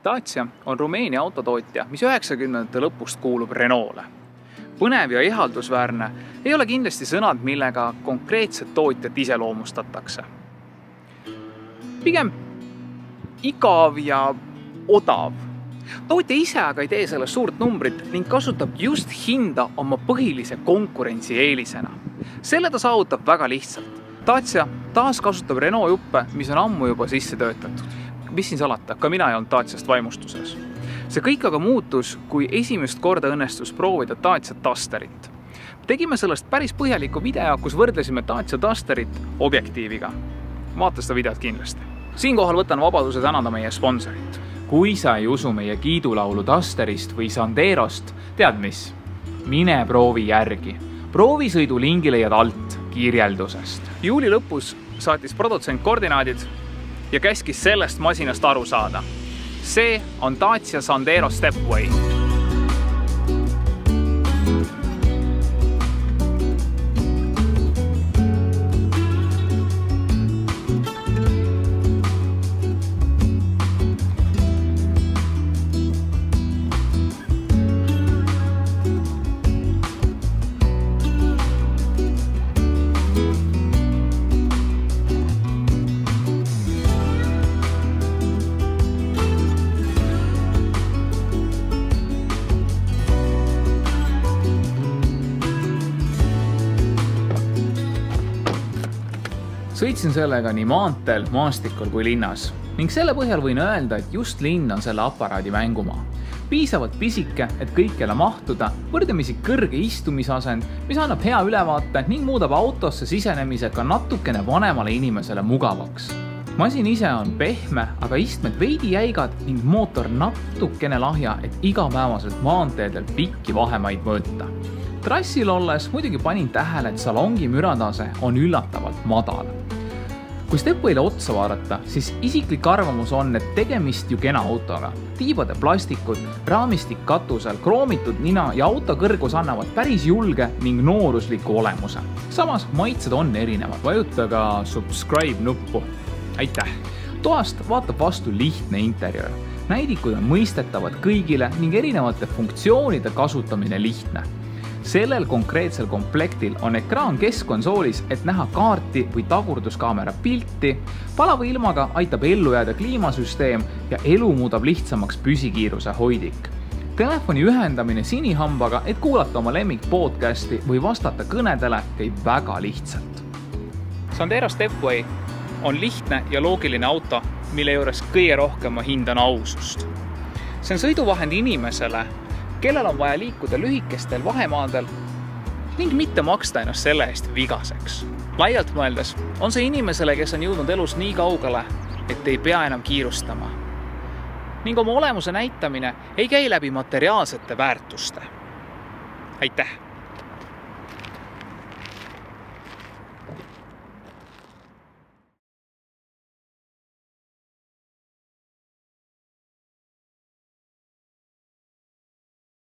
Dacia on Rumeenia autotootja, mis 90ndate lõpust kuulub Renault'le. Põnev ja ihaldusväärne ei ole kindlasti sõnad, millega konkreetset tootjat iseloomustatakse. Pigem igav ja odav. Tootja ise aga ei tee sellest suurt numbrit ning kasutab just hinda oma põhilise konkurentsieelisena. Selle ta saavutab väga lihtsalt. Dacia taas kasutab Renault juppe, mis on ammu juba sisse töötatud. Mis siin salata, ka mina ei olnud Daciast vaimustuses. See kõik aga muutus, kui esimest korda õnnestus proovida Dacia Dusterit. Tegime sellest päris põhjaliku video, kus võrdlesime Dacia Dusterit objektiiviga. Vaata seda videot kindlasti. Siinkohal võtan vabaduse tänada meie sponsorit. Kui sa ei usu meie kiidulaulu Dusterist või Sanderost, tead mis? Mine proovi järgi. Proovisõidu lingi leiad alt kirjeldusest. Juuli lõpus saatis produtsent koordinaadid ja käskis sellest masinast aru saada. See on Dacia Sandero Stepway. Sõitsin sellega nii maanteel, maastikul kui linnas ning selle põhjal võin öelda, et just linn on selle aparaadi mängumaa. Piisavalt pisike, et kõikjale mahtuda, võrdlemisi kõrge istumisasend, mis annab hea ülevaate ning muudab autosse sisenemise ka natukene vanemale inimesele mugavaks. Masin ise on pehme, aga istmed veidi jäigad ning mootor natukene lahja, et igapäevaselt maanteedel pikki vahemaid mõõta. Trassil olles muidugi panin tähele, et salongi müratase on üllatavalt madal. Kui Stepway'le otsa vaadata, siis isiklik arvamus on, et tegemist ju kena autoga. Tiibade plastikud, raamistik katusel, kroomitud nina ja auto kõrgus annavad päris julge ning noorusliku olemuse. Samas maitsed on erinevad. Vajuta ka subscribe nuppu. Aitäh! Toast vaatab vastu lihtne interjöör. Näidikud on mõistetavad kõigile ning erinevate funktsioonide kasutamine lihtne. Sellel konkreetsel komplektil on ekraan keskkonsoolis, et näha kaarti või tagurduskaamera pilti. Palava ilmaga aitab ellu jääda kliimasüsteem ja elu muudab lihtsamaks püsikiiruse hoidik. Telefoni ühendamine sinihambaga, et kuulata oma lemmik podcasti või vastata kõnedele, käib väga lihtsalt. Sandero Stepway on lihtne ja loogiline auto, mille juures kõige rohkem ma hindan ausust. See on sõiduvahend inimesele, kellel on vaja liikuda lühikestel vahemaadel ning mitte maksta ennast selle eest vigaseks. Laialt mõeldes on see inimesele, kes on jõudnud elus nii kaugele, et ei pea enam kiirustama. Ning oma olemuse näitamine ei käi läbi materiaalsete väärtuste. Aitäh!